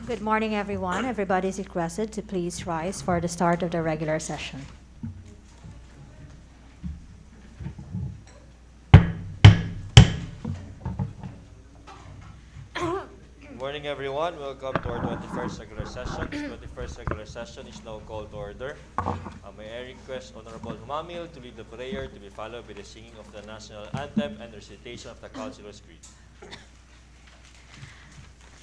Good morning, everyone. Everybody is requested to please rise for the start of the regular session. Good morning, everyone. Welcome to our 21st regular session. This 21st regular session is now called to order. May I request Honorable Humamil to lead the prayer to be followed by the singing of the national anthem and recitation of the Councilor's Creed.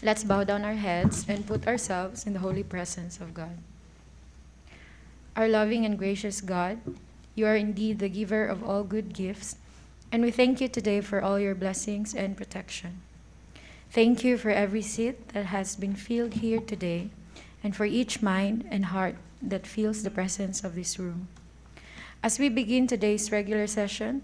Let's bow down our heads and put ourselves in the holy presence of God. Our loving and gracious God, you are indeed the giver of all good gifts, and we thank you today for all your blessings and protection. Thank you for every seat that has been filled here today, and for each mind and heart that feels the presence of this room. As we begin today's regular session,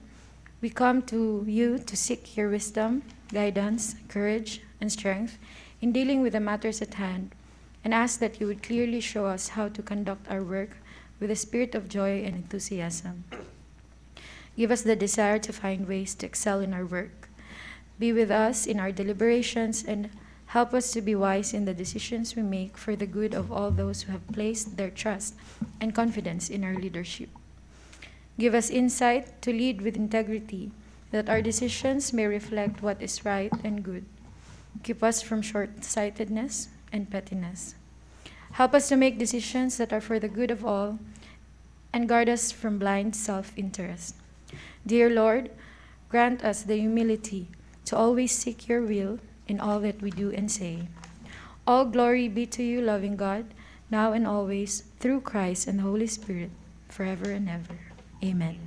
we come to you to seek your wisdom, guidance, courage, and strength in dealing with the matters at hand, and ask that you would clearly show us how to conduct our work with a spirit of joy and enthusiasm. Give us the desire to find ways to excel in our work. Be with us in our deliberations and help us to be wise in the decisions we make for the good of all those who have placed their trust and confidence in our leadership. Give us insight to lead with integrity, that our decisions may reflect what is right and good. Keep us from short-sightedness and pettiness. Help us to make decisions that are for the good of all, and guard us from blind self-interest. Dear Lord, grant us the humility to always seek your will in all that we do and say. All glory be to you, loving God, now and always, through Christ and the Holy Spirit, forever and ever. Amen.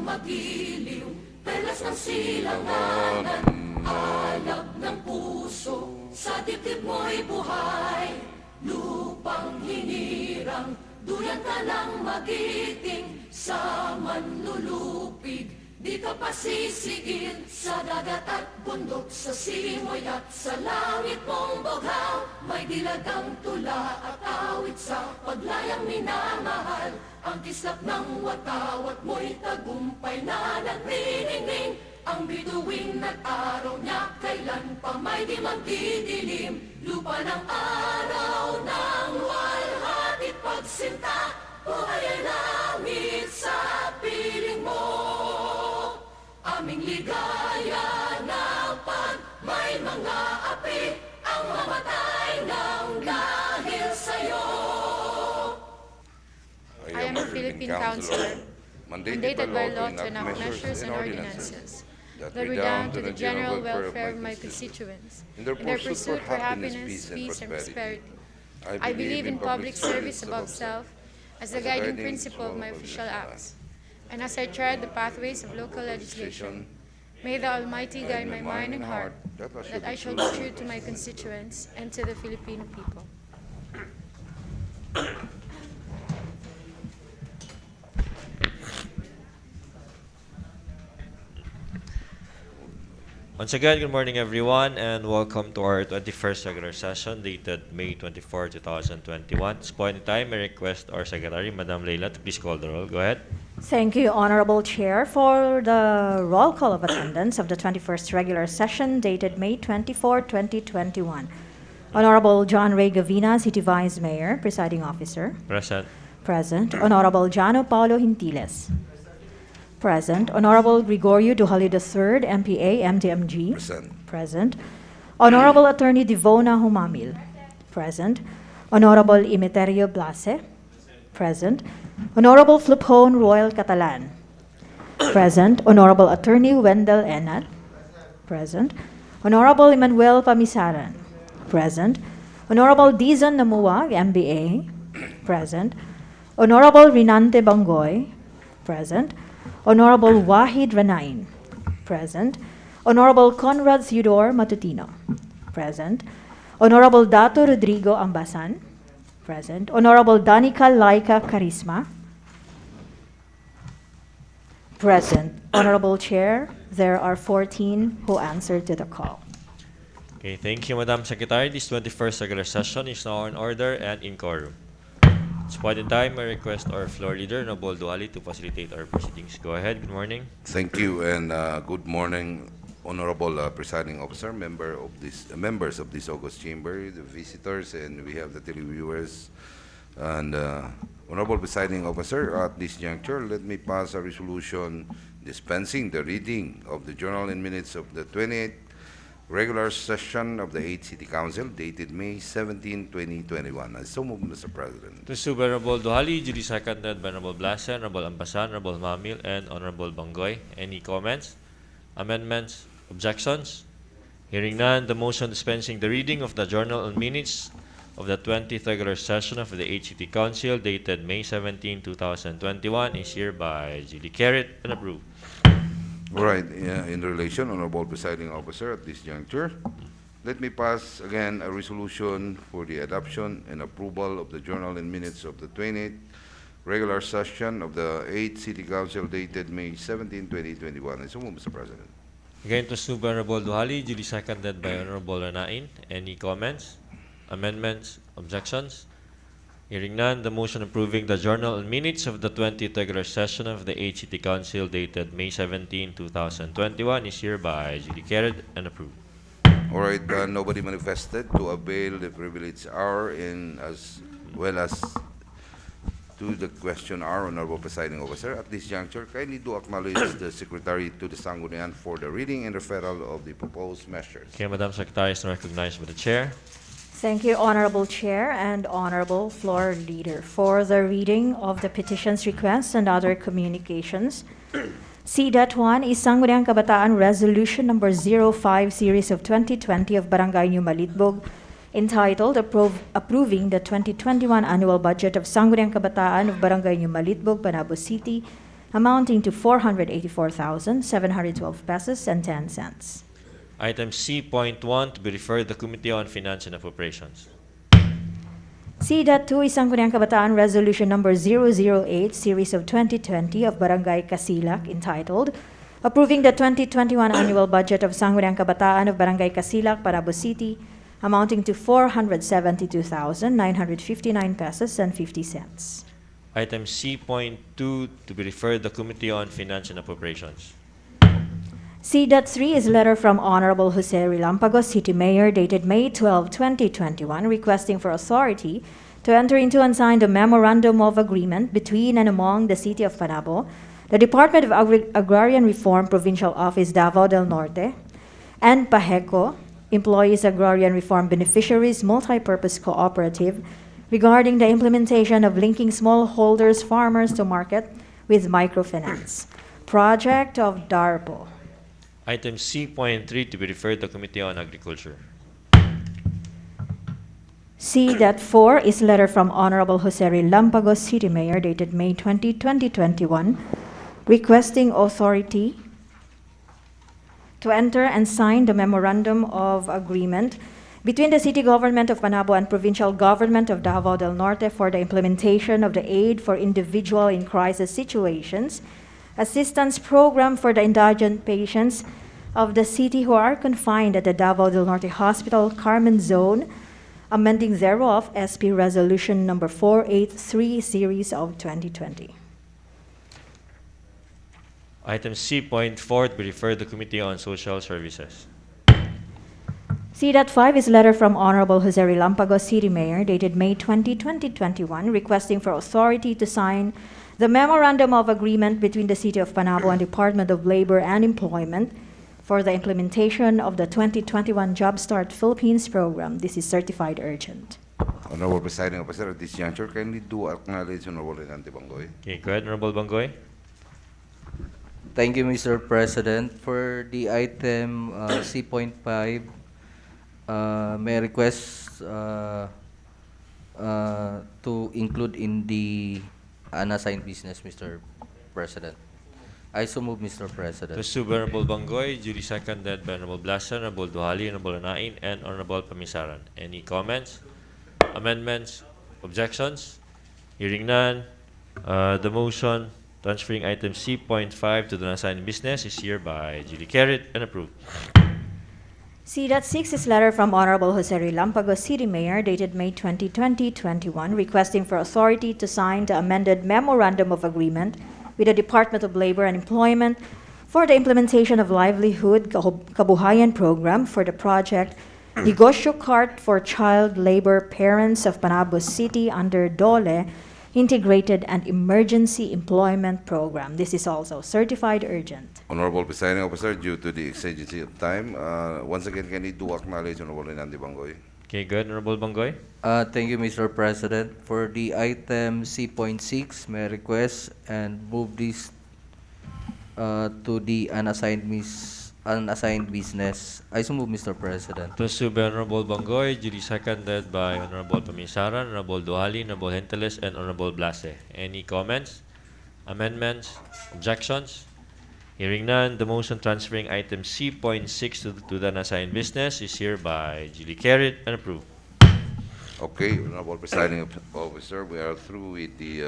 Magiliw, pelas ng silanganan, alab ng puso, sa dibdib mo'y buhay. Lupang hinirang, duyan ka lang magiting, sa manlulupig, di ka pasisigil, sa dagat at bundok, sa simoy at sa langit mong bughaw. May dilagang tula at awit sa paglayang minamahal, ang kislap ng watawat mo'y tagumpay na nagniningning. Ang bituin at araw niya kailan pa may di magdidilim. Lupa ng araw ng walhatit pagsinta, buhay ay langit sa piling mo. Aming ligaya na pag may mga api, ang mamatay ng dahil sa'yo. I am a Philippine counselor, mandated by law to enact measures and ordinances that redound to the general welfare of my constituents in their pursuit for happiness, peace, and prosperity. I believe in public service above self as the guiding principle of my official acts. And as I tread the pathways of local legislation, may the Almighty guide my mind and heart, that I shall be true to my constituents and to the Filipino people. Once again, good morning, everyone, and welcome to our 21st regular session dated May 24, 2021. At this point in time, I request our Secretary, Madam Leila, to please call the roll. Go ahead. Thank you, Honorable Chair, for the roll call of attendance of the 21st regular session dated May 24, 2021. Honorable John Ray Gavina, City Vice Mayor, Presiding Officer. Present. Present. Honorable Jano Paulo Hintiles. Present. Honorable Gregorio Duhalli III, MPA, MDMG. Present. Present. Honorable Attorney Divona Humamil. Present. Honorable Imiterio Blase. Present. Honorable Fluphone Royal Catalan. Present. Honorable Attorney Wendell Enat. Present. Honorable Emmanuel Pamisaran. Present. Honorable Dizon Namuwag, MBA. Present. Honorable Rinante Bangoy. Present. Honorable Wahid Ranain. Present. Honorable Conrad Theodore Matutino. Present. Honorable Dato Rodrigo Ambasan. Present. Honorable Danica Laika Karisma. Present. Honorable Chair, there are 14 who answered to the call. Okay, thank you, Madam Secretary. This 21st regular session is now in order and in quorum. At this point in time, I request our floor leader, Noble Duali, to facilitate our proceedings. Go ahead. Good morning. Thank you and good morning, Honorable Presiding Officer, members of this August Chamber, the visitors, and we have the televiewers. And Honorable Presiding Officer, at this juncture, let me pass a resolution dispensing the reading of the journal and minutes of the 28th regular session of the 8th City Council dated May 17, 2021. I so move, Mr. President. To Sub Honorable Duhali, duly seconded by Honorable Blasa, Honorable Ampasan, Honorable Mamil, and Honorable Bangoy. Any comments, amendments, objections? Hearing none, the motion dispensing the reading of the journal and minutes of the 20th regular session of the 8th City Council dated May 17, 2021 is hereby duly carried and approved. All right, in relation, Honorable Presiding Officer, at this juncture, let me pass again a resolution for the adoption and approval of the journal and minutes of the 28th regular session of the 8th City Council dated May 17, 2021. I so move, Mr. President. Again, to Sub Honorable Duhali, duly seconded by Honorable Ranain. Any comments, amendments, objections? Hearing none, the motion approving the journal and minutes of the 20th regular session of the 8th City Council dated May 17, 2021 is hereby duly carried and approved. All right, nobody manifested to avail the privilege hour in as well as to the question hour, Honorable Presiding Officer. At this juncture, kindly do acknowledge the Secretary to the Sangguniang for the reading and referral of the proposed measures. Okay, Madam Secretary is recognized by the Chair. Thank you, Honorable Chair and Honorable Floor Leader. For the reading of the petitions, requests, and other communications, C.1 is Sangguniang Kabataan Resolution Number 05 Series of 2020 of Barangay New Malitbog, entitled Approving the 2021 Annual Budget of Sangguniang Kabataan of Barangay New Malitbog, Panabo City, amounting to 484,712 pesos and 10 cents. Item C.1 to be referred to the Committee on Finance and Appropriations. C.2 is Sangguniang Kabataan Resolution Number 008 Series of 2020 of Barangay Casilak, entitled Approving the 2021 Annual Budget of Sangguniang Kabataan of Barangay Casilak, Panabo City, amounting to 472,959 pesos and 50 cents. Item C.2 to be referred to the Committee on Finance and Appropriations. C.3 is letter from Honorable Jose Relampagos, City Mayor, dated May 12, 2021, requesting for authority to enter into and sign the Memorandum of Agreement between and among the City of Panabo, the Department of Agrarian Reform Provincial Office, Davao del Norte, and PAHECO, Employees Agrarian Reform Beneficiaries Multipurpose Cooperative, regarding the implementation of linking smallholders farmers to market with microfinance. Project of DARPO. Item C.3 to be referred to the Committee on Agriculture. C.4 is letter from Honorable Jose Relampagos, City Mayor, dated May 20, 2021, requesting authority to enter and sign the Memorandum of Agreement between the City Government of Panabo and Provincial Government of Davao del Norte for the implementation of the Aid for Individual in Crisis Situations Assistance Program for the indigent patients of the city who are confined at the Davao del Norte Hospital, Carmen Zone, amending thereof SP Resolution Number 483 Series of 2020. Item C.4 to be referred to the Committee on Social Services. C.5 is letter from Honorable Jose Relampagos, City Mayor, dated May 20, 2021, requesting for authority to sign the Memorandum of Agreement between the City of Panabo and Department of Labor and Employment for the implementation of the 2021 Job Start Philippines program. This is certified urgent. Honorable Presiding Officer, at this juncture, kindly do acknowledge Honorable Renante Bangoy. Okay, go ahead, Honorable Bangoy. Thank you, Mr. President. For the item C.5, may I request to include in the unassigned business, Mr. President. I so move, Mr. President. To Sub Honorable Bangoy, duly seconded by Honorable Blasa, Honorable Duhali, Honorable Anain, and Honorable Pamisaran. Any comments, amendments, objections? Hearing none, the motion transferring item C.5 to the unassigned business is hereby duly carried and approved. C.6 is letter from Honorable Jose Relampago, City Mayor, dated May 20, 2021, requesting for authority to sign the amended Memorandum of Agreement with the Department of Labor and Employment for the implementation of Livelihood Kabuhayan Program for the project Negosyo Cart for Child Labor Parents of Panabo City under DOLE Integrated and Emergency Employment Program. This is also certified urgent. Honorable Presiding Officer, due to the exigency of time, once again, can I do acknowledge Honorable Renandi Bangoy? Okay, good, Honorable Bangoy. Thank you, Mr. President. For the item C.6, may I request and move this to the unassigned business. I so move, Mr. President. To sub Honorable Bangoy, duly seconded by Honorable Pamisaran, Honorable Duhali, Honorable Henteles, and Honorable Blase. Any comments, amendments, objections? Hearing none, the motion transferring item C.6 to the unassigned business is hereby duly carried and approved. Okay, Honorable Presiding Officer, we are through with the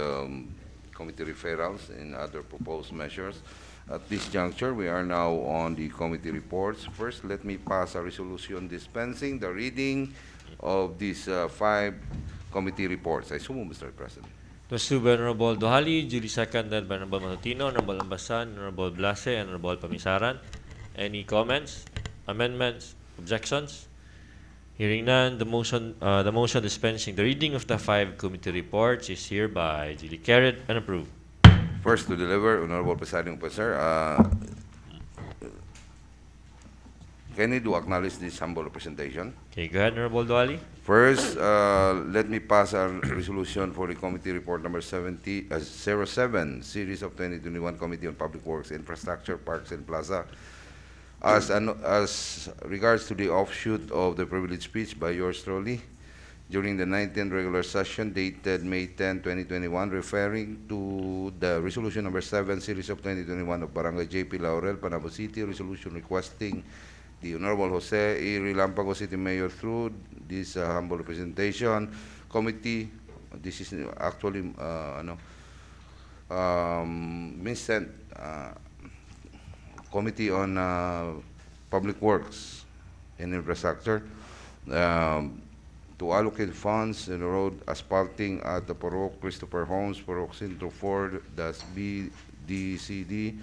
committee referrals and other proposed measures. At this juncture, we are now on the committee reports. First, let me pass a resolution dispensing the reading of these 5 committee reports. I so move, Mr. President. To sub Honorable Duhali, duly seconded by Honorable Matutino, Honorable Ambasan, Honorable Blase, and Honorable Pamisaran. Any comments, amendments, objections? Hearing none, the motion dispensing the reading of the 5 committee reports is hereby duly carried and approved. First to deliver, Honorable Presiding Officer, can I do acknowledge this humble representation? Okay, go ahead, Honorable Duhali. First, let me pass a resolution for the committee report number 07, series of 2021 Committee on Public Works, Infrastructure, Parks, and Plaza. As regards to the offshoot of the privileged speech by yours truly during the 19th regular session dated May 10, 2021, referring to the resolution number 7, series of 2021 of Barangay J.P. Laurel, Panabo City, resolution requesting the Honorable Jose E. Relampago, City Mayor, through this humble representation committee. This is actually Vincent Committee on Public Works and Infrastructure to allocate funds in the road asphalting at the Porok Christopher Homes, Porok Centro 4, that's BDCD,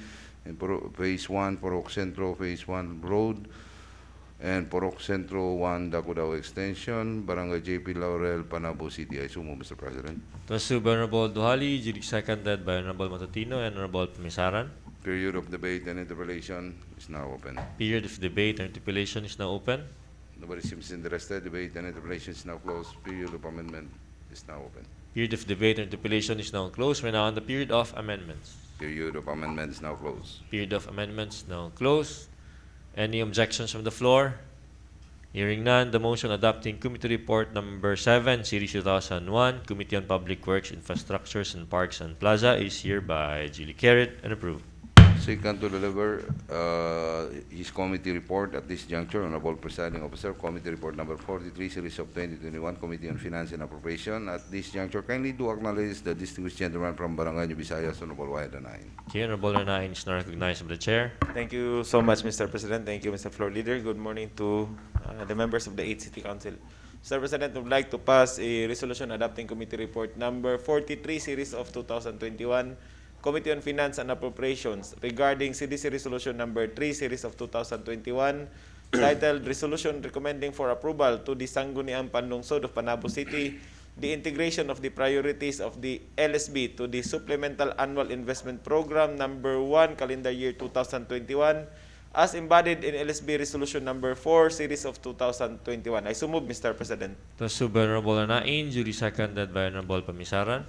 and Phase 1, Porok Centro Phase 1 Road, and Porok Centro 1, Dacudao Extension, Barangay J.P. Laurel, Panabo City. I so move, Mr. President. To sub Honorable Duhali, duly seconded by Honorable Matutino and Honorable Pamisaran. Period of debate and interpellation is now open. Period of debate and interpellation is now open. Nobody seems interested. Debate and interpellation is now closed. Period of amendment is now open. Period of debate and interpellation is now closed. We're now on the period of amendments. Period of amendment is now closed. Period of amendments now closed. Any objections from the floor? Hearing none, the motion adopting Committee Report Number 7, Series 2001, Committee on Public Works, Infrastructures, and Parks and Plaza is hereby duly carried and approved. Second to deliver his committee report at this juncture, Honorable Presiding Officer, Committee Report Number 43, Series of 2021, Committee on Finance and Appropriation. At this juncture, kindly do acknowledge the distinguished gentleman from Barangay New Visayas, Honorable Wyatt Anain. Okay, Honorable Ranain is now recognized by the Chair. Thank you so much, Mr. President. Thank you, Mr. Floor Leader. Good morning to the members of the 8th City Council. Mr. President, I would like to pass a resolution adopting Committee Report Number 43, Series of 2021, Committee on Finance and Appropriations regarding CDC Resolution Number 3, Series of 2021, titled Resolution Recommending for Approval to the Sangguniang Panlungsod of Panabo City the integration of the priorities of the LSB to the Supplemental Annual Investment Program Number 1, Calendar Year 2021, as embodied in LSB Resolution Number 4, Series of 2021. I so move, Mr. President. To sub Honorable Ranain, duly seconded by Honorable Pamisaran.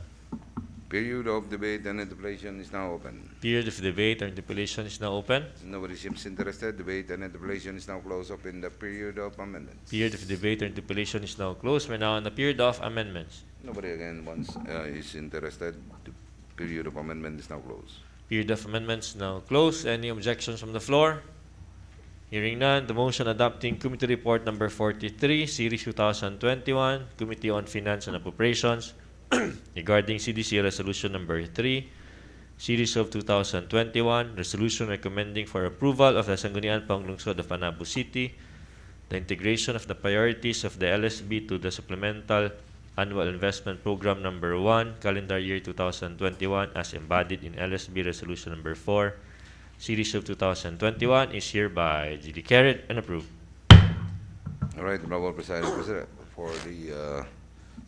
Period of debate and interpellation is now open. Period of debate and interpellation is now open. Nobody seems interested. Debate and interpellation is now closed. Open the period of amendments. Period of debate and interpellation is now closed. We're now on the period of amendments. Nobody again is interested. The period of amendment is now closed. Period of amendments now closed. Any objections from the floor? Hearing none, the motion adopting Committee Report Number 43, Series 2021, Committee on Finance and Appropriations, regarding CDC Resolution Number 3, Series of 2021, Resolution recommending for approval of the Sangguniang Panlungsod of Panabo City the integration of the priorities of the LSB to the Supplemental Annual Investment Program Number 1, Calendar Year 2021, as embodied in LSB Resolution Number 4, Series of 2021, is hereby duly carried and approved. All right, Honorable Presiding Officer, for the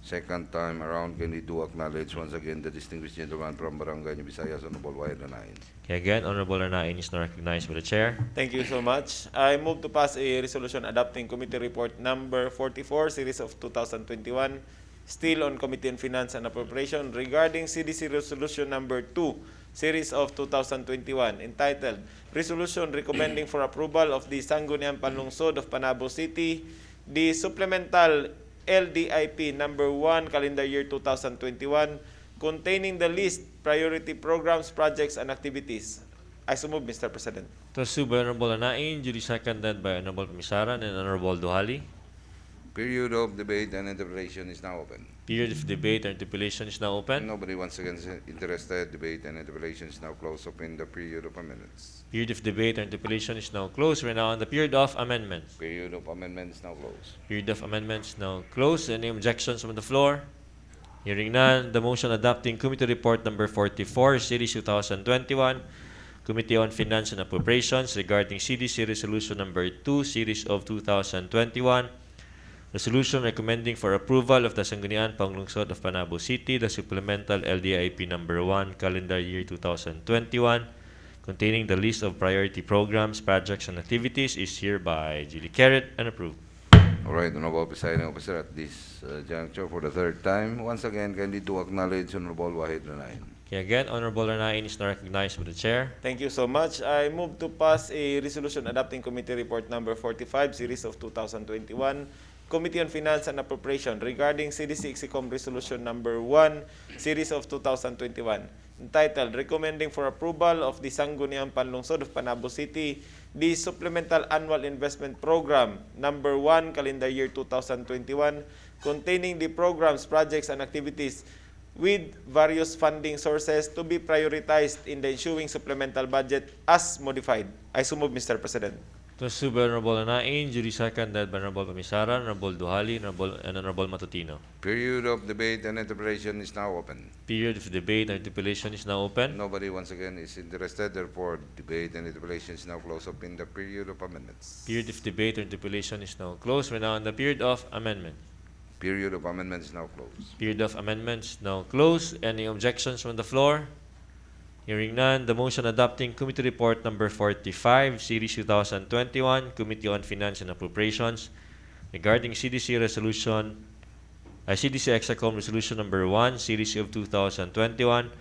second time around, can we do acknowledge once again the distinguished gentleman from Barangay New Visayas, Honorable Wahid Lanain. Okay, again, Honorable Arnain is now recognized by the Chair. Thank you so much. I move to pass a resolution adopting Committee Report Number 44, Series of 2021, still on Committee on Finance and Appropriation, regarding CDC Resolution Number 2, Series of 2021, entitled Resolution Recommending for Approval of the Sangguniang Panlungsod of Panabo City, the Supplemental LDIP Number 1, Calendar Year 2021, containing the list, priority programs, projects, and activities. I so move, Mr. President. To sue by Honorable Arnain, duly seconded by Honorable Pamisaran and Honorable Duhali. Period of debate and interpretation is now open. Period of debate and interpellation is now open. Nobody once again is interested. Debate and interpellation is now closed. Open the period of amendments. Period of debate and interpellation is now closed. We're now on the period of amendments. Period of amendments now closed. Period of amendments now closed. Any objections from the floor? Hearing none, the motion adopting Committee Report Number 44, Series 2021, Committee on Finance and Appropriations regarding CDC Resolution Number 2, Series of 2021, Resolution recommending for approval of the Sangguniang Panlungsod of Panabo City, the Supplemental LDIP Number 1, Calendar Year 2021, containing the list of priority programs, projects, and activities, is hereby duly carried and approved. All right, Honorable Presiding Officer, at this juncture for the third time, once again, kindly to acknowledge Honorable Wahid Lanain. Okay, again, Honorable Arnain is now recognized by the Chair. Thank you so much. I move to pass a resolution adopting Committee Report Number 45, Series of 2021, Committee on Finance and Appropriation regarding CDC Exicom Resolution Number 1, Series of 2021, entitled Recommending for Approval of the Sangguniang Panlungsod of Panabo City, the Supplemental Annual Investment Program Number 1, Calendar Year 2021, containing the programs, projects, and activities with various funding sources to be prioritized in the ensuing supplemental budget as modified. I so move, Mr. President. To sue by Honorable Arnain, duly seconded by Honorable Pamisaran, Honorable Duhali, and Honorable Matutino. Period of debate and interpretation is now open. Period of debate and interpellation is now open. Nobody once again is interested. Therefore, debate and interpellation is now closed. Open the period of amendments. Period of debate and interpellation is now closed. We're now on the period of amendment. Period of amendments is now closed. Period of amendments now closed. Any objections from the floor? Hearing none, the motion adopting Committee Report Number 45, Series 2021, Committee on Finance and Appropriations regarding CDC Exacom Resolution Number 1, Series of 2021,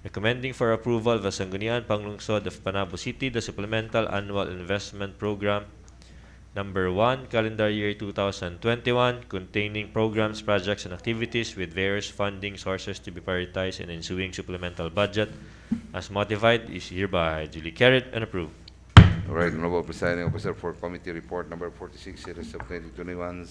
recommending for approval of the Sangguniang Panlungsod of Panabo City, the Supplemental Annual Investment Program Number 1, Calendar Year 2021, containing programs, projects, and activities with various funding sources to be prioritized in ensuing supplemental budget, as modified, is hereby duly carried and approved. All right, Honorable Presiding Officer, for Committee Report Number 46, Series of 2021,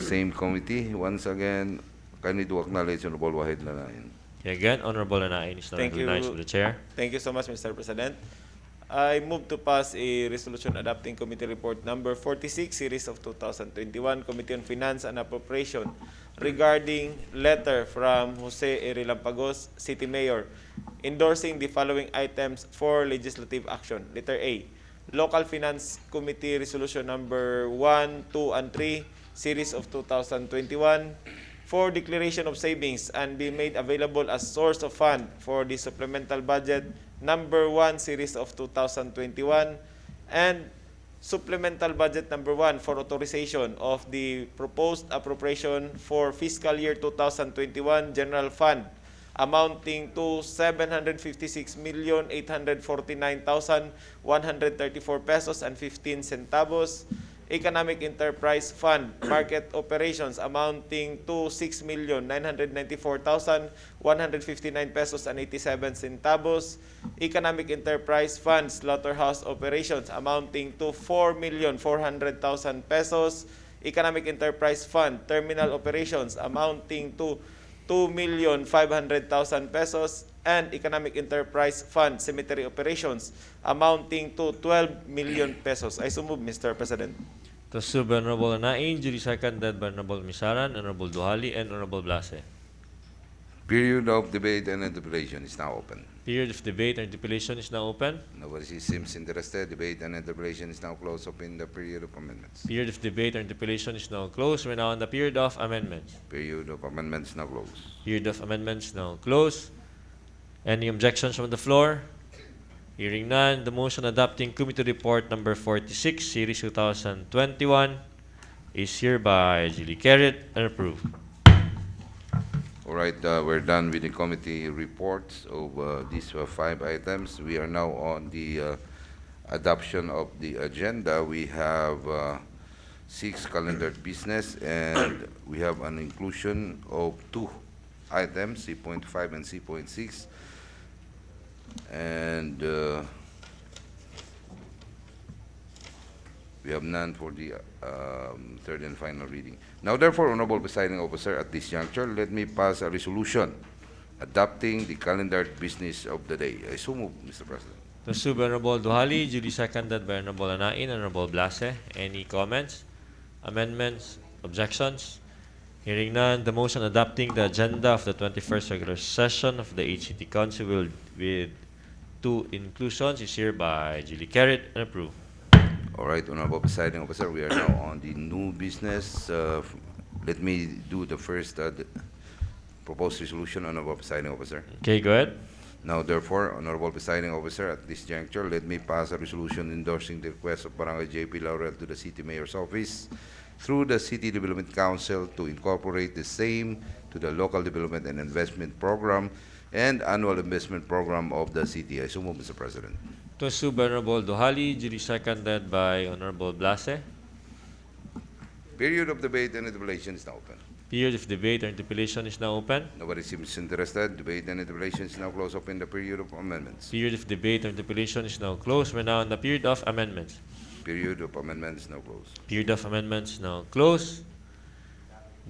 same committee. Once again, kindly to acknowledge Honorable Wahid Lanain. Okay, again, Honorable Anain is now Thank you. recognized by the Chair. Thank you so much, Mr. President. I move to pass a resolution adopting Committee Report Number 46, Series of 2021, Committee on Finance and Appropriation regarding letter from Jose A. Relampagos, City Mayor, endorsing the following items for legislative action. Letter A, Local Finance Committee Resolution Number 1, 2, and 3, Series of 2021, for declaration of savings and be made available as source of fund for the supplemental budget Number 1, Series of 2021, and Supplemental Budget Number 1 for authorization of the proposed appropriation for fiscal year 2021 General Fund amounting to 756,849,134 pesos and 15 centavos. Economic Enterprise Fund Market Operations amounting to 6,994,159 pesos and 87 centavos. Economic Enterprise Fund Slaughterhouse Operations amounting to 4,400,000 pesos. Economic Enterprise Fund Terminal Operations amounting to 2,500,000 pesos, and Economic Enterprise Fund Cemetery Operations amounting to 12 million pesos. I so move, Mr. President. To sub Honorable Anain, duly seconded by Honorable Misaran, Honorable Duhali, and Honorable Blase. Period of debate and interpellation is now open. Period of debate and interpellation is now open. Nobody seems interested. Debate and interpellation is now closed. Open the period of amendments. Period of debate or interpellation is now closed. We're now on the period of amendments. Period of amendments now closed. Period of amendments now closed. Any objections from the floor? Hearing none, the motion adopting Committee Report number 46, Series 2021 is hereby duly carried and approved. All right, we're done with the committee reports of these 5 items. We are now on the adoption of the agenda. We have 6 calendar business, and we have an inclusion of 2 items, C.5 and C.6. And we have none for the third and final reading. Now, therefore, Honorable Presiding Officer, at this juncture, let me pass a resolution adopting the calendar business of the day. I so move, Mr. President. To sub Honorable Duhali, duly seconded by Honorable Anain and Honorable Blase. Any comments, amendments, objections? Hearing none, the motion adopting the agenda of the 21st regular session of the HCT Council with 2 inclusions is hereby duly carried and approved. All right, Honorable Presiding Officer, we are now on the new business. Let me do the first proposed resolution, Honorable Presiding Officer. Okay, go ahead. Now, therefore, Honorable Presiding Officer, at this juncture, let me pass a resolution endorsing the request of Barangay J.P. Laurel to the City Mayor's Office through the City Development Council to incorporate the same to the Local Development and Investment Program and Annual Investment Program of the city. I so move, Mr. President. To sub Honorable Duhali, duly seconded by Honorable Blase. Period of debate and interpellation is now open. Period of debate or interpellation is now open. Nobody seems interested. Debate and interpellation is now closed. Open the period of amendments. Period of debate or interpellation is now closed. We're now on the period of amendments. Period of amendments is now closed. Period of amendments now closed.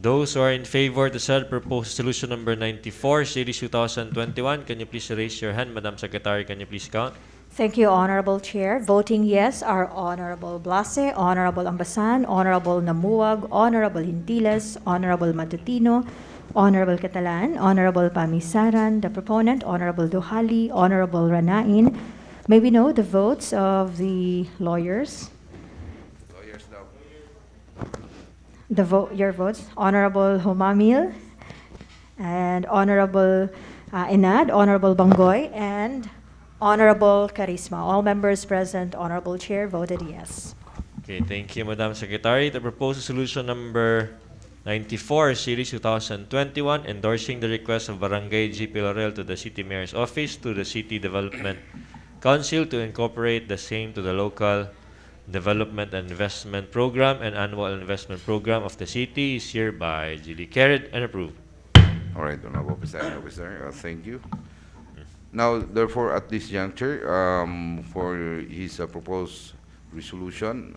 Those who are in favor to said proposed resolution number 94, Series 2021, can you please raise your hand? Madam Secretary, can you please count? Thank you, Honorable Chair. Voting yes are Honorable Blase, Honorable Ambasan, Honorable Namuag, Honorable Hintiles, Honorable Matutino, Honorable Catalan, Honorable Pamisaran, the proponent, Honorable Duhali, Honorable Ranain. May we know the votes of the lawyers? Lawyers now. Your votes, Honorable Humamil, and Honorable Enad, Honorable Bangoy, and Honorable Carisma. All members present, Honorable Chair, voted yes. Okay, thank you, Madam Secretary. The proposed resolution number 94, Series 2021, endorsing the request of Barangay J.P. Laurel to the City Mayor's Office to the City Development Council to incorporate the same to the Local Development and Investment Program and Annual Investment Program of the city is hereby duly carried and approved. All right, Honorable Presiding Officer, thank you. Now, therefore, at this juncture, for his proposed resolution,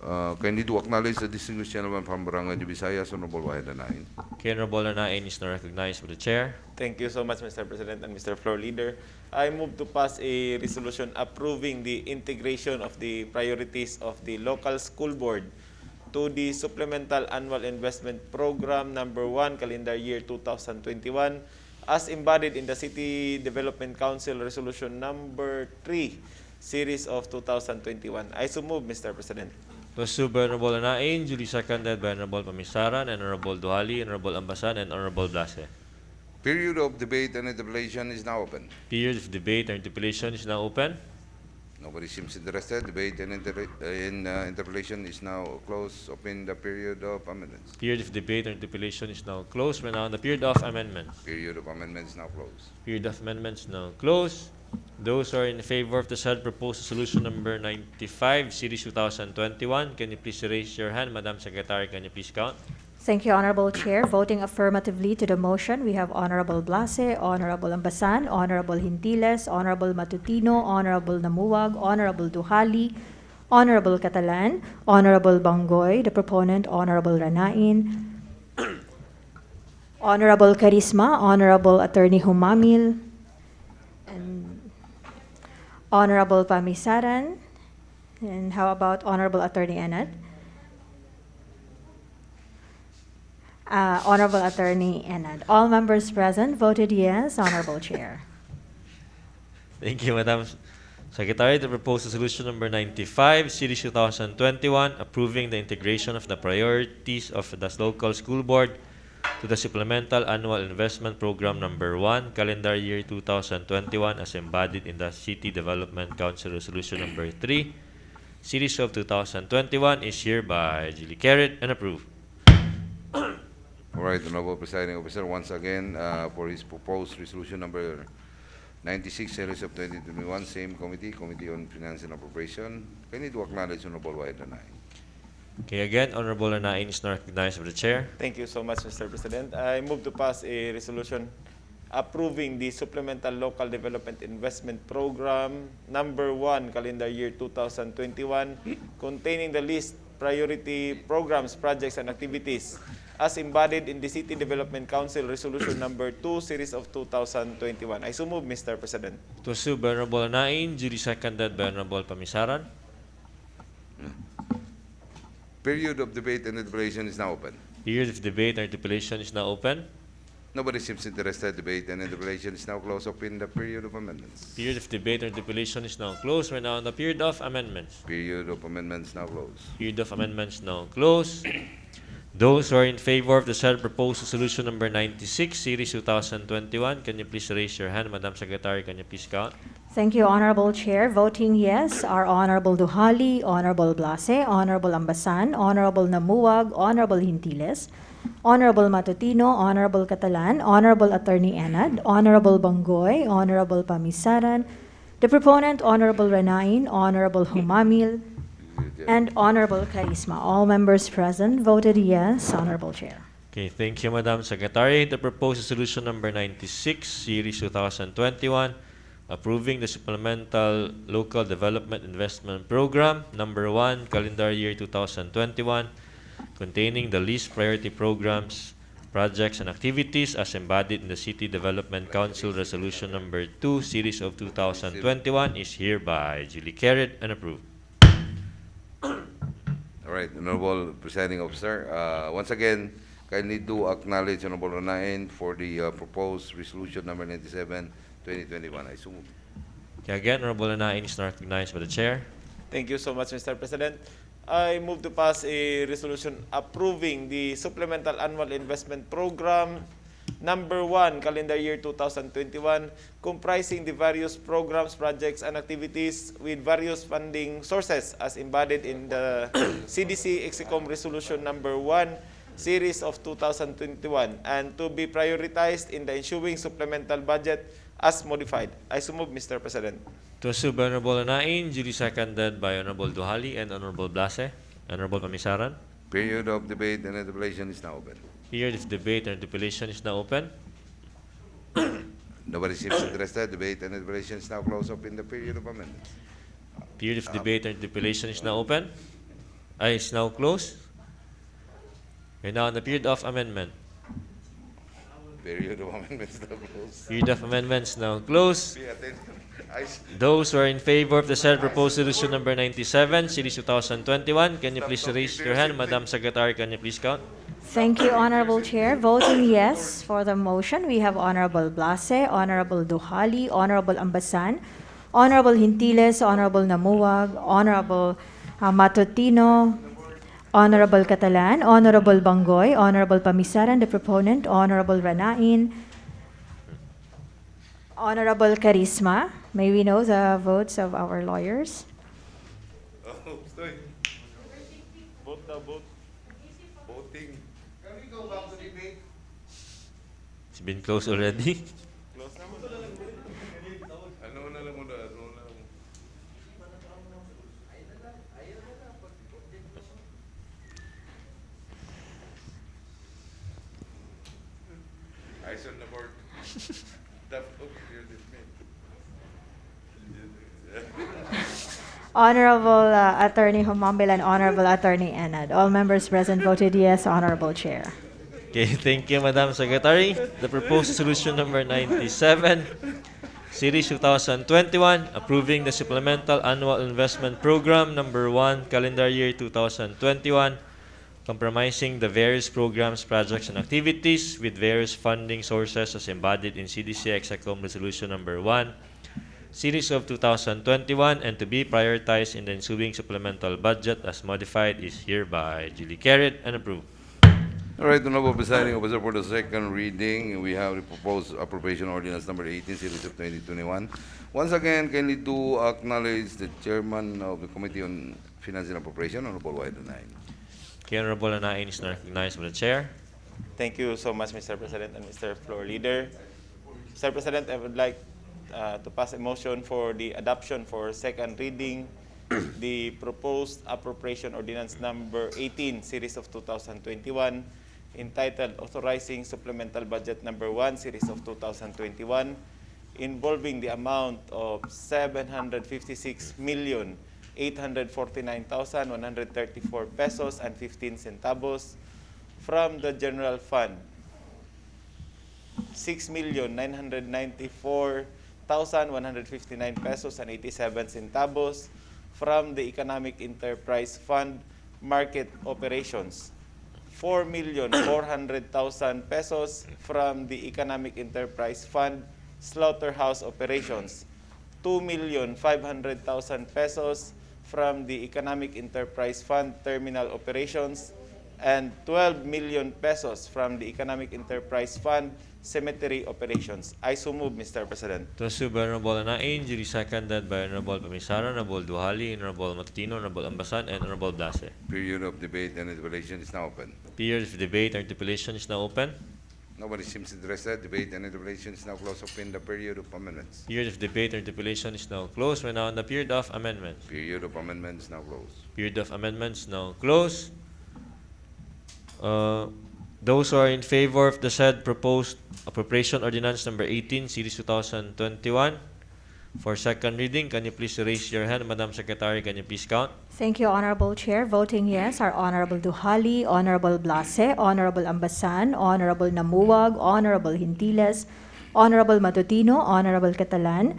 kindly to acknowledge the distinguished gentleman from Barangay de Visayas, Honorable Wahid Anain. Okay, Honorable Anain is now recognized by the Chair. Thank you so much, Mr. President and Mr. Floor Leader. I move to pass a resolution approving the integration of the priorities of the local school board to the Supplemental Annual Investment Program number 1, calendar year 2021, as embodied in the City Development Council Resolution number 3, Series of 2021. I so move, Mr. President. To sub Honorable Anain, duly seconded by Honorable Pamisaran, Honorable Duhali, Honorable Ambasan, and Honorable Blase. Period of debate and interpellation is now open. Period of debate or interpellation is now open. Nobody seems interested. Debate and interpellation is now closed. Open the period of amendments. Period of debate or interpellation is now closed. We're now on the period of amendments. Period of amendments is now closed. Period of amendments now closed. Those who are in favor of the said proposed resolution number 95, Series 2021, can you please raise your hand? Madam Secretary, can you please count? Thank you, Honorable Chair. Voting affirmatively to the motion, we have Honorable Blase, Honorable Ambasan, Honorable Hintiles, Honorable Matutino, Honorable Namuag, Honorable Duhali, Honorable Catalan, Honorable Bangoy, the proponent, Honorable Ranain, Honorable Carisma, Honorable Attorney Humamil, and Honorable Pamisaran, and how about Honorable Attorney Enad? Honorable Attorney Enad. All members present voted yes, Honorable Chair. Thank you, Madam Secretary. The proposed resolution number 95, Series 2021, approving the integration of the priorities of the local school board to the Supplemental Annual Investment Program number 1, calendar year 2021, as embodied in the City Development Council Resolution number 3, Series of 2021, is hereby duly carried and approved. All right, Honorable Presiding Officer, once again, for his proposed resolution number 96, series of 2021, same committee, Committee on Finance and Appropriation. Kindly to acknowledge Honorable Wahid Lanay. Okay, again, Honorable Anain is now recognized by the Chair. Thank you so much, Mr. President. I move to pass a resolution approving the Supplemental Local Development Investment Program number 1, calendar year 2021, containing the list priority programs, projects, and activities as embodied in the City Development Council Resolution number 2, series of 2021. I so move, Mr. President. To assume by Honorable Anain, duly seconded by Honorable Pamisaran. Period of debate and deliberation is now open. Period of debate and interpellation is now open. Nobody seems interested. Debate and deliberation is now closed. Open the period of amendments. Period of debate and interpellation is now closed. We're now on the period of amendments. Period of amendments now closed. Period of amendments now closed. Those who are in favor of the said proposed resolution number 96, series 2021, can you please raise your hand? Madam Secretary, can you please count? Thank you, Honorable Chair. Voting yes are Honorable Duhali, Honorable Blase, Honorable Ambasan, Honorable Namuwag, Honorable Hintiles, Honorable Matutino, Honorable Catalan, Honorable Attorney Enad, Honorable Bangoy, Honorable Pamisaran, the proponent, Honorable Renain, Honorable Humamil, and Honorable Carisma. All members present voted yes, Honorable Chair. Okay, thank you, Madam Secretary. The proposed resolution number 96, series 2021, approving the Supplemental Local Development Investment Program number 1, calendar year 2021, containing the least priority programs, projects, and activities as embodied in the City Development Council Resolution number 2, series of 2021, is hereby duly carried and approved. All right, Honorable Presiding Officer, once again, kindly do acknowledge Honorable Ronain for the proposed resolution number 97, 2021. I so move. Okay, again, Honorable Anain is now recognized by the Chair. Thank you so much, Mr. President. I move to pass a resolution approving the Supplemental Annual Investment Program number 1, calendar year 2021, comprising the various programs, projects, and activities with various funding sources as embodied in the CDC Execom Resolution number 1, series of 2021, and to be prioritized in the ensuing supplemental budget as modified. I so move, Mr. President. To assume by Honorable Anain, duly seconded by Honorable Duhali and Honorable Blase. Honorable Pamisaran. Period of debate and deliberation is now open. Period of debate and interpellation is now open. Nobody seems interested. Debate and deliberation is now closed. Open the period of amendments. Period of debate and interpellation is now open. Is now closed. We're now on the period of amendment. Period of amendments now closed. Period of amendments now closed. Pay attention. Those who are in favor of the said proposed resolution number 97, series 2021, can you please raise your hand? Madam Secretary, can you please count? Thank you, Honorable Chair. Voting yes for the motion, we have Honorable Blase, Honorable Duhali, Honorable Ambasan, Honorable Hintiles, Honorable Namuwag, Honorable Matutino, Honorable Catalan, Honorable Bangoy, Honorable Pamisaran, the proponent, Honorable Ranain, Honorable Carisma. May we know the votes of our lawyers? Vote na vote. Voting. Can we go back to debate? It's been closed already. Close naman. Ano na lang muna? Ano na lang? Ayos on the board. Honorable Attorney Humambil and Honorable Attorney Enad. All members present voted yes, Honorable Chair. Okay, thank you, Madam Secretary. The proposed resolution number 97, series 2021, approving the Supplemental Annual Investment Program number 1, calendar year 2021, compromising the various programs, projects, and activities with various funding sources as embodied in CDC Exacom Resolution Number 1, Series of 2021, and to be prioritized in the ensuing supplemental budget as modified is hereby duly carried and approved. All right, Honorable Presiding Officer, for the second reading, we have the proposed appropriation ordinance number 18, series of 2021. Once again, kindly do acknowledge the chairman of the Committee on Finance and Appropriation, Honorable Wide Nine. Okay, Honorable Anain is now recognized by the Chair. Thank you so much, Mr. President and Mr. Floor Leader. Mr. President, I would like to pass a motion for the adoption for second reading the proposed appropriation ordinance number 18, series of 2021, entitled Authorizing Supplemental Budget Number 1, series of 2021, involving the amount of 756,849,134 pesos and 15 centavos from the general fund, 6,994,159 pesos and 87 centavos from the Economic Enterprise Fund Market Operations, 4,400,000 pesos from the Economic Enterprise Fund Slaughterhouse Operations, 2,500,000 pesos from the Economic Enterprise Fund Terminal Operations, and 12 million pesos from the Economic Enterprise Fund Cemetery Operations. I so move, Mr. President. To assume by Honorable Anain, duly seconded by Honorable Pamisara, Honorable Duhali, Honorable Matutino, Honorable Ambasan, and Honorable Blase. Period of debate and deliberation is now open. Period of debate and interpellation is now open. Nobody seems interested. Debate and deliberation is now closed. Open the period of amendments. Period of debate and interpellation is now closed. We're now in the period of amendment. Period of amendments now closed. Period of amendments now closed. Those who are in favor of the said proposed appropriation ordinance number 18, series 2021, for second reading, can you please raise your hand? Madam Secretary, can you please count? Thank you, Honorable Chair. Voting yes are Honorable Duhali, Honorable Blase, Honorable Ambasan, Honorable Namuwag, Honorable Hintiles, Honorable Matutino, Honorable Catalan,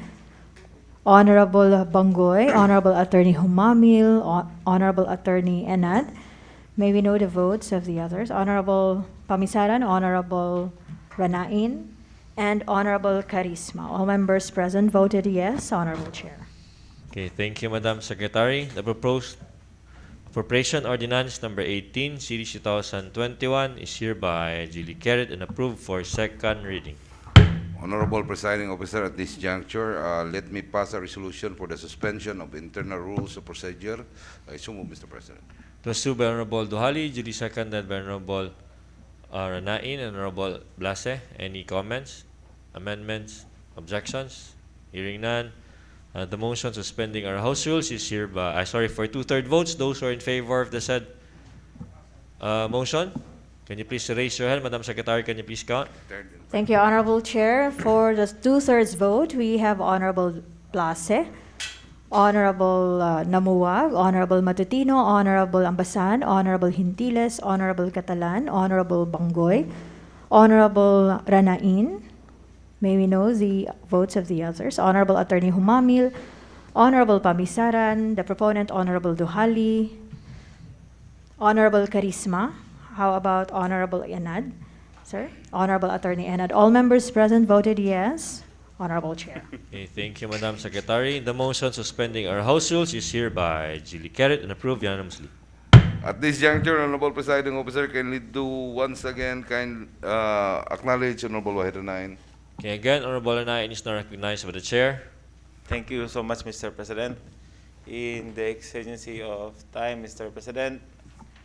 Honorable Bangoy, Honorable Attorney Humamil, Honorable Attorney Enad. May we know the votes of the others? Honorable Pamisaran, Honorable Ranain, and Honorable Carisma. All members present voted yes, Honorable Chair. Okay, thank you, Madam Secretary. The proposed appropriation ordinance number 18, series 2021, is hereby duly carried and approved for second reading. Honorable Presiding Officer, at this juncture, let me pass a resolution for the suspension of internal rules of procedure. I so move, Mr. President. To assume by Honorable Duhali, duly seconded by Honorable Ranain and Honorable Blase. Any comments, amendments, objections? Hearing none. The motion suspending our House rules is hereby, for 2/3 votes. Those who are in favor of the said motion, can you please raise your hand? Madam Secretary, can you please count? Thank you, Honorable Chair. For the 2/3 vote, we have Honorable Blase, Honorable Namuwag, Honorable Matutino, Honorable Ambasan, Honorable Hintiles, Honorable Catalan, Honorable Bangoy, Honorable Ranain. May we know the votes of the others? Honorable Attorney Humamil, Honorable Pamisaran, the proponent Honorable Duhali, Honorable Carisma. How about Honorable Enad? Sir? Honorable Attorney Enad. All members present voted yes. Honorable Chair. Okay, thank you, Madam Secretary. The motion suspending our House rules is hereby duly carried and approved unanimously. At this juncture, Honorable Presiding Officer, kindly do once again acknowledge Honorable Wahid Nine. Okay, again, Honorable Anain is now recognized by the Chair. Thank you so much, Mr. President. In the exigency of time, Mr. President,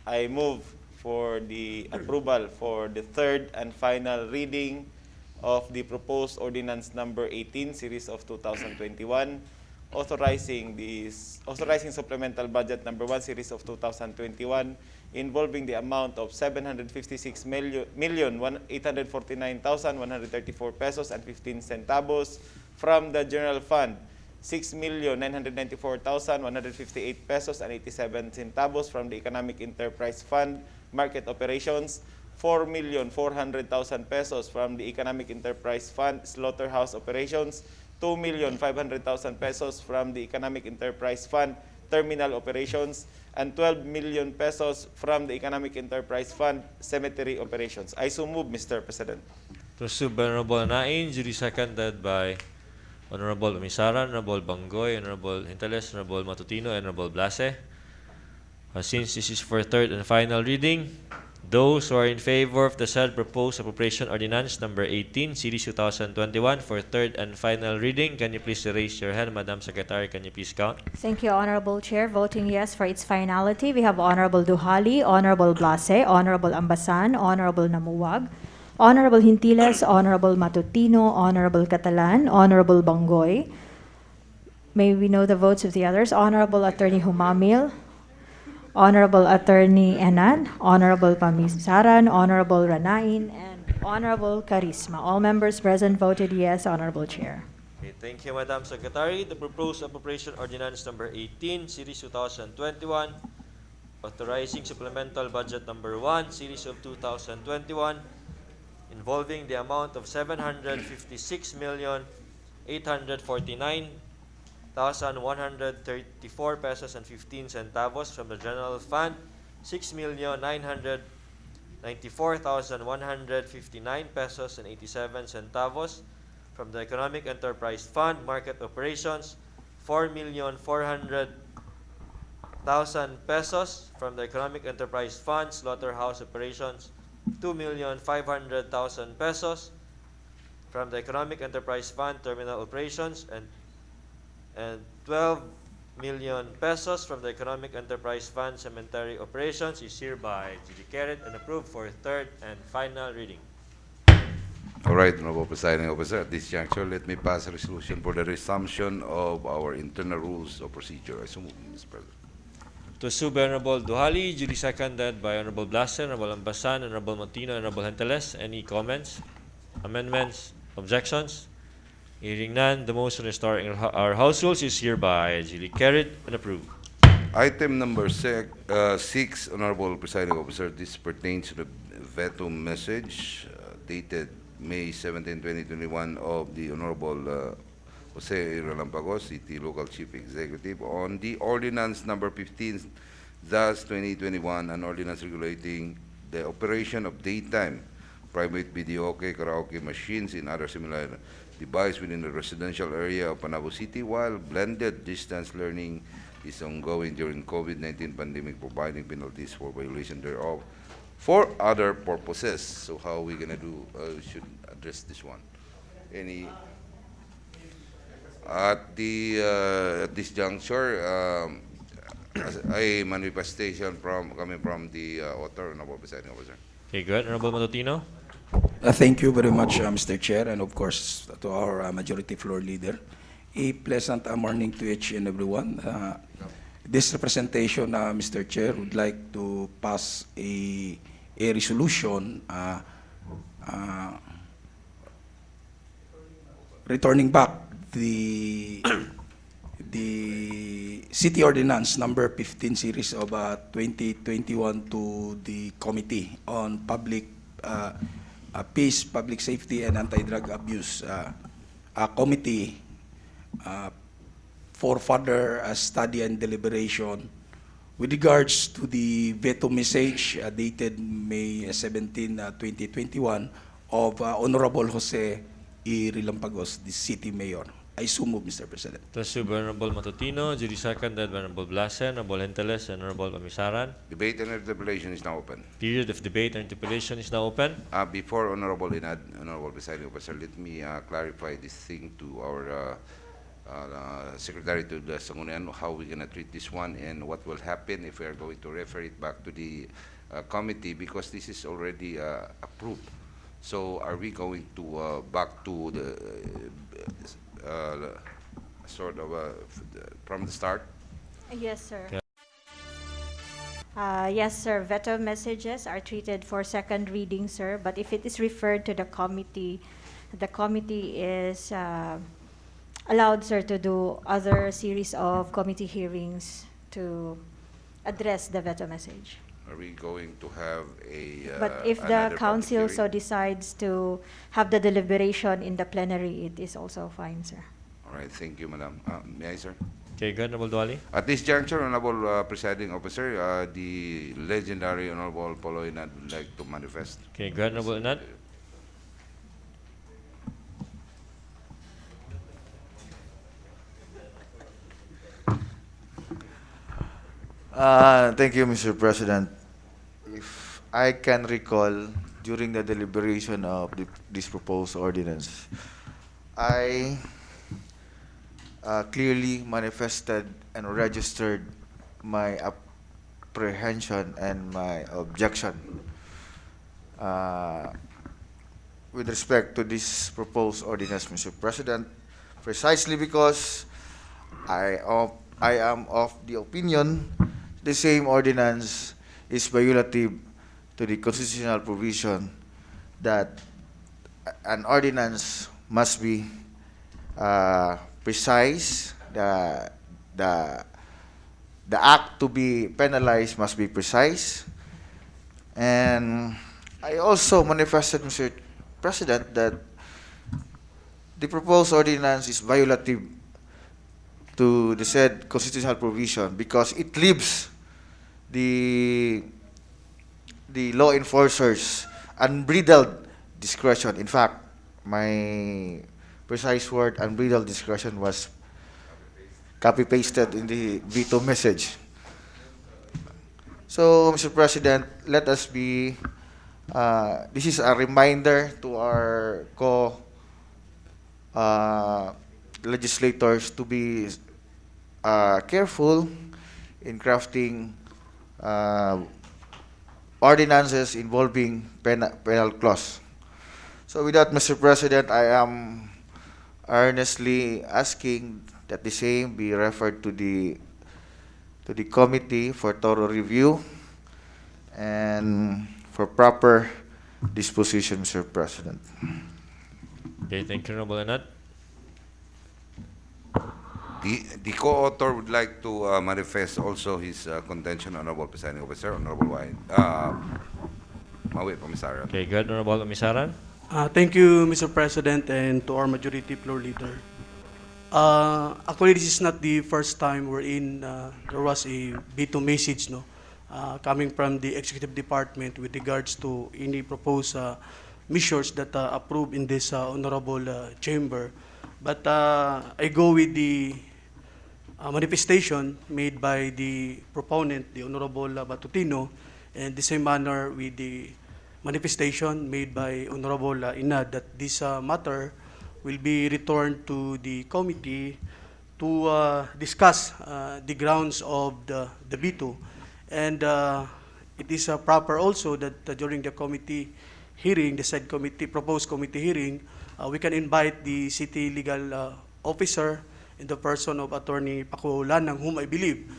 I move for the approval for the third and final reading of the proposed ordinance number 18, series of 2021, authorizing supplemental budget number 1, series of 2021, involving the amount of 756,849,134 pesos and 15 centavos from the general fund, 6,994,158 pesos and 87 centavos from the Economic Enterprise Fund Market Operations, 4,400,000 pesos from the Economic Enterprise Fund Slaughterhouse Operations, 2,500,000 pesos from the Economic Enterprise Fund terminal operations, and 12 million pesos from the Economic Enterprise Fund cemetery operations. I so move, Mr. President. To sub Honorable Nain, duly seconded by Honorable Umisaran, Honorable Bangoy, Honorable Hinteles, Honorable Matutino, and Honorable Blase. Since this is for third and final reading, those who are in favor of the said proposed appropriation ordinance number 18, Series 2021 for third and final reading, can you please raise your hand? Madam Secretary, can you please count? Thank you, Honorable Chair. Voting yes for its finality, we have Honorable Duhali, Honorable Blase, Honorable Ambasan, Honorable Namuwag, Honorable Hintiles, Honorable Matutino, Honorable Catalan, Honorable Bangoy. May we know the votes of the others? Honorable Attorney Humamil, Honorable Attorney Enan, Honorable Pamisaran, Honorable Ranain, and Honorable Karisma. All members present voted yes, Honorable Chair. Okay, thank you, Madam Secretary. The proposed appropriation ordinance number 18, Series 2021, authorizing supplemental budget number 1, Series of 2021, involving the amount of 756,849,134 pesos and 15 centavos from the General Fund, 6,994,159 pesos and 87 centavos from the Economic Enterprise Fund, Market Operations, 4,400,000 pesos from the Economic Enterprise Fund, Slaughterhouse Operations, 2,500,000 pesos from the Economic Enterprise Fund, Terminal Operations, and 12 million pesos from the Economic Enterprise Fund, Cemetery Operations is hereby duly carried and approved for third and final reading. All right, Honorable Presiding Officer, at this juncture, let me pass a resolution for the resumption of our internal rules of procedure. I so move, Mr. President. To sub Honorable Duhali, duly seconded by Honorable Blaser, Honorable Ambasan, Honorable Montino, Honorable Henteles. Any comments, amendments, objections? Hearing none, the motion restoring our house rules is hereby duly carried and approved. Item number 6, Honorable Presiding Officer, this pertains to the veto message dated May 17, 2021 of the Honorable Jose Relampagos, City Local Chief Executive, on the Ordinance number 15-2021, an ordinance regulating the operation of daytime private videoke, karaoke machines, and other similar device within the residential area of Panabo City, while blended distance learning is ongoing during COVID-19 pandemic, providing penalties for violation thereof for other purposes. So how are we gonna do, should address this one? Any, at this juncture, a manifestation coming from the author, Honorable Presiding Officer. Okay, good. Honorable Matutino. Thank you very much, Mr. Chair, and of course to our Majority Floor Leader. A pleasant morning to each and everyone. This representation, Mr. Chair, would like to pass a resolution returning back the City Ordinance number 15 series of 2021 to the Committee on Public Peace, Public Safety, and Anti-Drug Abuse Committee for further study and deliberation with regards to the veto message dated May 17, 2021 of Honorable Jose E. Relampagos, the City Mayor. I so move, Mr. President. To sub Honorable Matutino, duly seconded by Honorable Blaser, Honorable Henteles, and Honorable Pamisaran. Debate and interpellation is now open. Period of debate and interpellation is now open. Before Honorable Presiding Officer, let me clarify this thing to our Secretary to the Sangguniang, how we're going to treat this one and what will happen if we are going to refer it back to the committee, because this is already approved. So are we going to back to the sort of from the start? Yes, sir. Yeah. Yes, sir. Veto messages are treated for second reading, sir. But if it is referred to the committee is allowed, sir, to do other series of committee hearings to address the veto message. Are we going to have a But if the another public council so hearing? decides to have the deliberation in the plenary, it is also fine, sir. All right, thank you, Madam. May I, sir? Okay, good, Honorable Duali. At this juncture, Honorable Presiding Officer, the legendary Honorable Polo Inad would like to manifest. Okay, good, Honorable Inad. Thank you, Mr. President. If I can recall, during the deliberation of this proposed ordinance, I clearly manifested and registered my apprehension and my objection with respect to this proposed ordinance, Mr. President, precisely because I am of the opinion the same ordinance is violative to the constitutional provision that an ordinance must be precise, the act to be penalized must be precise, and I also manifested, Mr. President, that the proposed ordinance is violative to the said constitutional provision because it leaves the law enforcers unbridled discretion. In fact, my precise word, unbridled discretion, was copy-pasted in the veto message. So, Mr. President, let us be, this is a reminder to our legislators to be careful in crafting ordinances involving penal clause. So with that, Mr. President, I am earnestly asking that the same be referred to the committee for thorough review and for proper disposition, Mr. President. Okay, thank you, Honorable Inad. The co-author would like to manifest also his contention, Honorable Presiding Officer, Honorable Wine. Mawi Komisaryo. Okay, good, Honorable Amisaran. Thank you, Mr. President, and to our majority floor leader. Actually, this is not the first time wherein there was a veto message, no, coming from the executive department with regards to any proposed measures that approved in this honorable chamber. But I go with the manifestation made by the proponent, the Honorable Batutino, and the same manner with the manifestation made by Honorable Inad that this matter will be returned to the committee to discuss the grounds of the veto. And it is proper also that during the committee hearing, the said committee, proposed committee hearing, we can invite the city legal officer in the person of Attorney Paco Lanang, whom I believe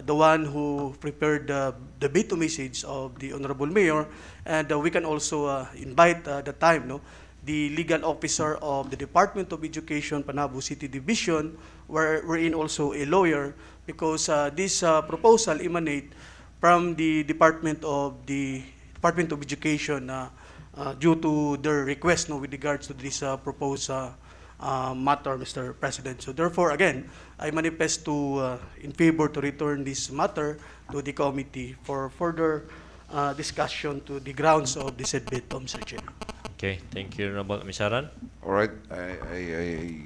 the one who prepared the veto message of the Honorable Mayor, and we can also invite the time, no, the legal officer of the Department of Education, Panabo City Division, wherein also a lawyer, because this proposal emanate from the Department of Education due to their request, no, with regards to this proposed matter, Mr. President. So therefore, again, I manifest to in favor to return this matter to the committee for further discussion to the grounds of the said veto, Mr. Chair. Okay, thank you, Honorable Amisaran. All right, I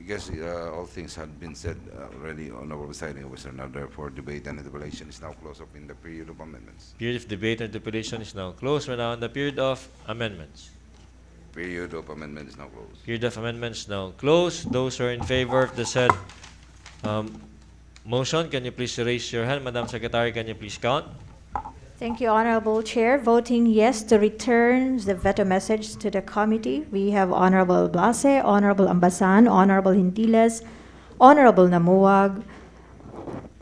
guess all things have been said already, Honorable Presiding Officer. Now, therefore, debate and deliberation is now closed up in the period of amendments. Period of debate and deliberation is now closed. We're now in the period of amendments. Period of amendment is now closed. Period of amendments now closed. Those who are in favor of the said motion, can you please raise your hand? Madam Secretary, can you please count? Thank you, Honorable Chair. Voting yes to return the veto message to the committee, we have Honorable Blase, Honorable Ambasan, Honorable Hintiles, Honorable Namuag,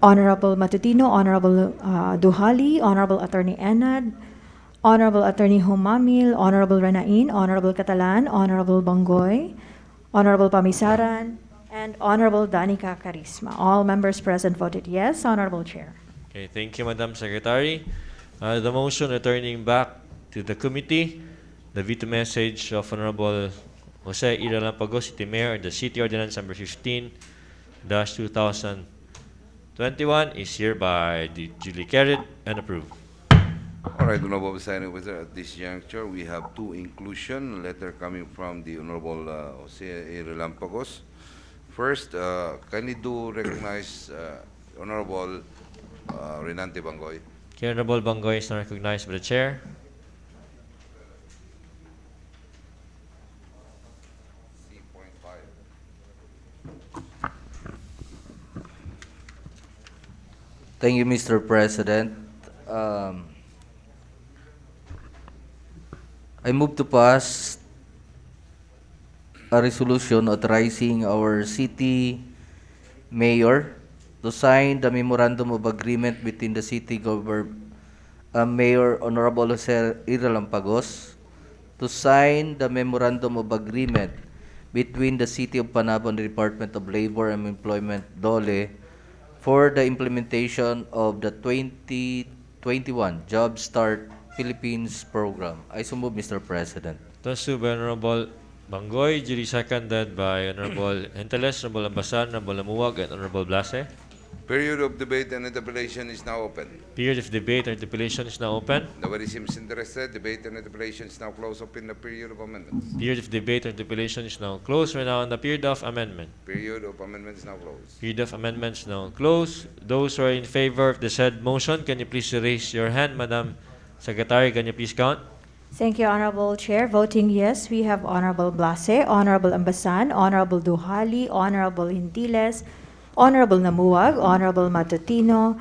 Honorable Matutino, Honorable Duhali, Honorable Attorney Enad, Honorable Attorney Humamil, Honorable Renain, Honorable Catalan, Honorable Bangoy, Honorable Pamisaran, and Honorable Danica Carisma. All members present voted yes, Honorable Chair. Okay, thank you, Madam Secretary. The motion returning back to the committee, the veto message of Honorable Jose Ira Lampago, City Mayor, and the City Ordinance Number 15-2021 21 is hereby duly carried and approved. All right, Honorable Presiding Officer, at this juncture, we have two inclusion, letter coming from the Honorable Jose A. Relampagos. First, kindly do recognize Honorable Renante Bangoy. Okay, Honorable Bangoy is now recognized by the Chair. Thank you, Mr. President. I move to pass a resolution authorizing our city mayor to sign the memorandum of agreement between the city Mayor Honorable Jose Iralampagos to sign the memorandum of agreement between the City of Panabo and the Department of Labor and Employment DOLE for the implementation of the 2021 Job Start Philippines program. I so move, Mr. President. Thus by Honorable Bangoy, duly seconded by Honorable Henteles, Honorable Ambasan, Honorable Lamuwag, and Honorable Blase. Period of debate and interpellation is now open. Period of debate and interpellation is now open. Nobody seems interested. Debate and interpellation is now closed. Open the period of amendments. Period of debate and interpellation is now closed. We're now on the period of amendment. Period of amendments is now closed. Period of amendments now closed. Those who are in favor of the said motion, can you please raise your hand? Madam Secretary, can you please count? Thank you, Honorable Chair. Voting yes, we have Honorable Blase, Honorable Ambasan, Honorable Duhali, Honorable Hindiles, Honorable Namuwag, Honorable Matutino.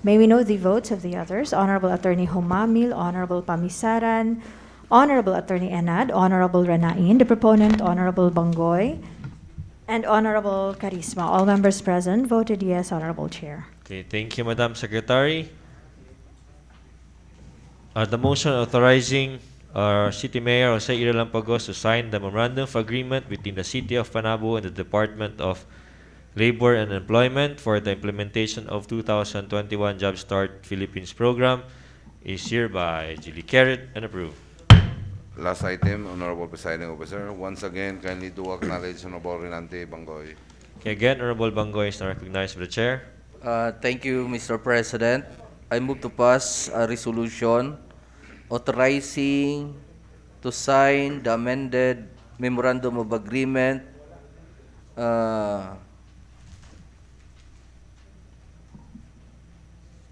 May we know the votes of the others? Honorable Attorney Humamil, Honorable Pamisaran, Honorable Attorney Enad, Honorable Renain, the proponent, Honorable Bangoy, and Honorable Carisma. All members present voted yes, Honorable Chair. Okay, thank you, Madam Secretary. The motion authorizing our City Mayor Jose Iralampagos to sign the memorandum of agreement between the City of Panabo and the Department of Labor and Employment for the implementation of 2021 Job Start Philippines program is hereby duly carried and approved. Last item, Honorable Presiding Officer. Once again, kindly do acknowledge Honorable Renante Bangoy. Okay, again, Honorable Bangoy is now recognized by the Chair. Thank you, Mr. President. I move to pass a resolution authorizing to sign the amended memorandum of agreement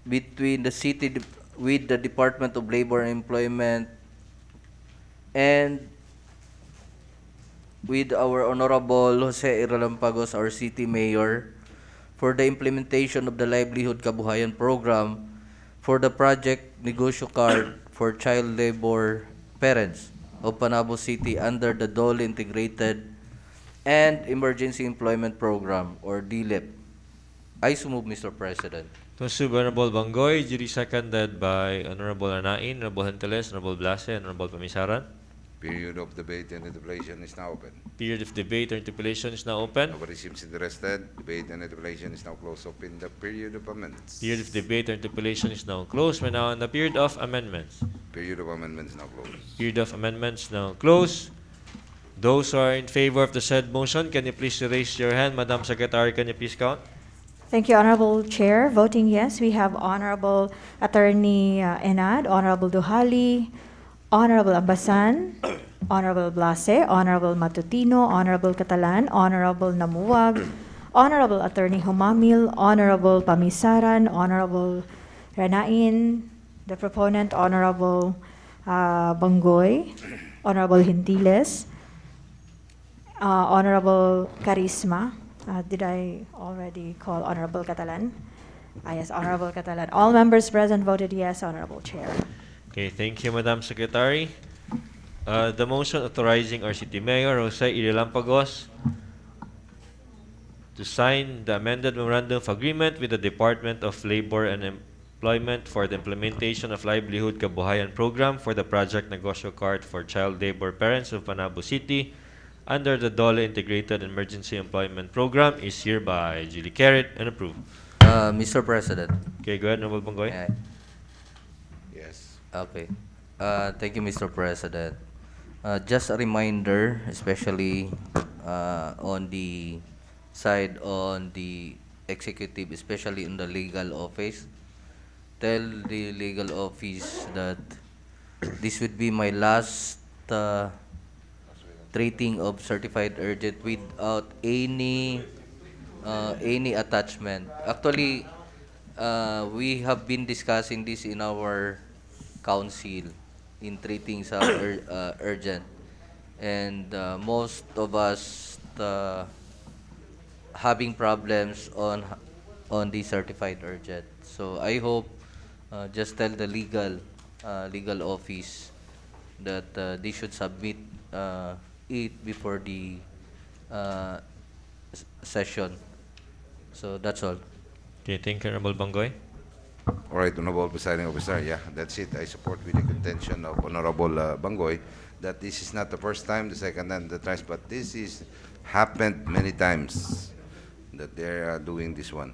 between the city with the Department of Labor and Employment and with our Honorable Jose Iralampagos, our city mayor, for the implementation of the Livelihood Kabuhayan program for the project Negosyo Card for Child Labor Parents of Panabo City under the DOLE Integrated and Emergency Employment Program, or DELEP. I so move, Mr. President. To Honorable Bangoy, duly seconded by Honorable Anain, Honorable Henteles, Honorable Blase, and Honorable Pamisaran. Period of debate and interpellation is now open. Period of debate or interpellation is now open. Nobody seems interested. Debate and interpellation is now closed. Open the period of amendments. Period of debate or interpellation is now closed. We're now on the period of amendments. Period of amendments now closed. Period of amendments now closed. Those who are in favor of the said motion, can you please raise your hand? Madam Secretary, can you please count? Thank you, Honorable Chair. Voting yes, we have Honorable Attorney Enad, Honorable Duhali, Honorable Ambasan, Honorable Blase, Honorable Matutino, Honorable Catalan, Honorable Namuwag, Honorable Attorney Humamil, Honorable Pamisaran, Honorable Renain, the proponent, Honorable Bangoy, Honorable Hindiles, Honorable Carisma. Did I already call Honorable Catalan? Yes, Honorable Catalan. All members present voted yes, Honorable Chair. Okay, thank you, Madam Secretary. The motion authorizing our City Mayor, Jose Iralampagos, to sign the amended memorandum of agreement with the Department of Labor and Employment for the implementation of Livelihood Kabuhayan program for the project Negosyo Card for Child Labor Parents of Panabo City under the DOLE Integrated Emergency Employment Program is hereby duly carried and approved. Mr. President. Okay, go ahead, Honorable Bangoy. May I? Yes. Okay. Thank you, Mr. President. Just a reminder, especially on the side on the executive, especially in the legal office. Tell the legal office that this would be my last treating of certified urgent without any attachment. Actually, we have been discussing this in our council in treating sa urgent, and most of us having problems on the certified urgent. So I hope just tell the legal office that they should submit it before the session. So that's all. Okay, thank you, Honorable Bangoy. All right, Honorable Presiding Officer, yeah, that's it. I support with the contention of Honorable Bangoy that this is not the first time, the second and the thrice, but this is happened many times that they are doing this one.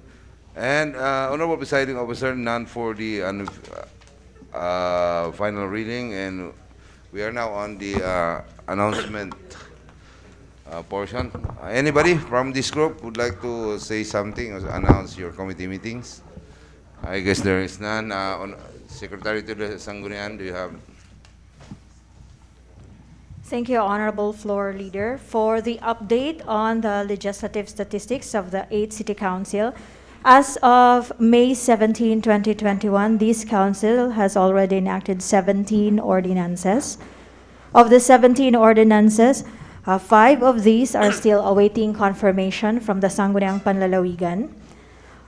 And Honorable Presiding Officer, none for the final reading, and we are now on the announcement portion. Anybody from this group would like to say something or announce your committee meetings? I guess there is none. Secretary to the Sangguniang, do you have? Thank you, Honorable Floor Leader. For the update on the legislative statistics of the 8th City Council, as of May 17, 2021, this council has already enacted 17 ordinances. Of the 17 ordinances, 5 of these are still awaiting confirmation from the Sangguniang Panlalawigan.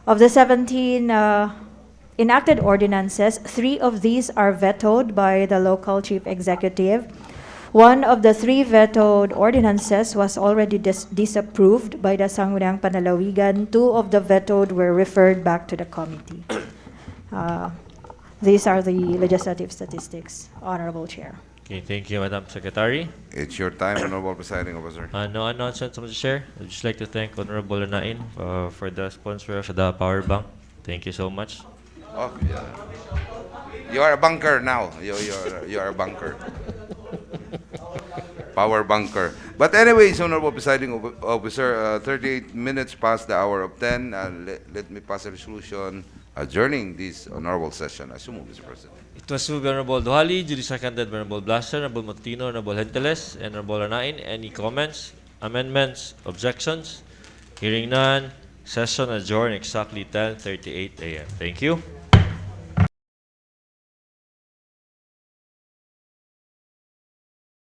Of the 17 enacted ordinances, 3 of these are vetoed by the local chief executive. One of the 3 vetoed ordinances was already disapproved by the Sangguniang Panlalawigan. 2 of the vetoed were referred back to the committee. These are the legislative statistics, Honorable Chair. Okay, thank you, Madam Secretary. It's your time, Honorable Presiding Officer. No announcements from the Chair. I'd just like to thank Honorable Lanain for the sponsor of the power bank. Thank you so much. Oh, yeah. You are a bunker now. You are a bunker. Power bunker. But anyways, Honorable Presiding Officer, 38 minutes past the hour of 10. Let me pass a resolution adjourning this honorable session. I so move, Mr. President. It was moved by Honorable Duhali, duly seconded by Honorable Blaster, Honorable Matutino, Honorable Henteles, and Honorable Lanain. Any comments, amendments, objections? Hearing none, session adjourned exactly 10:38 a.m. Thank you.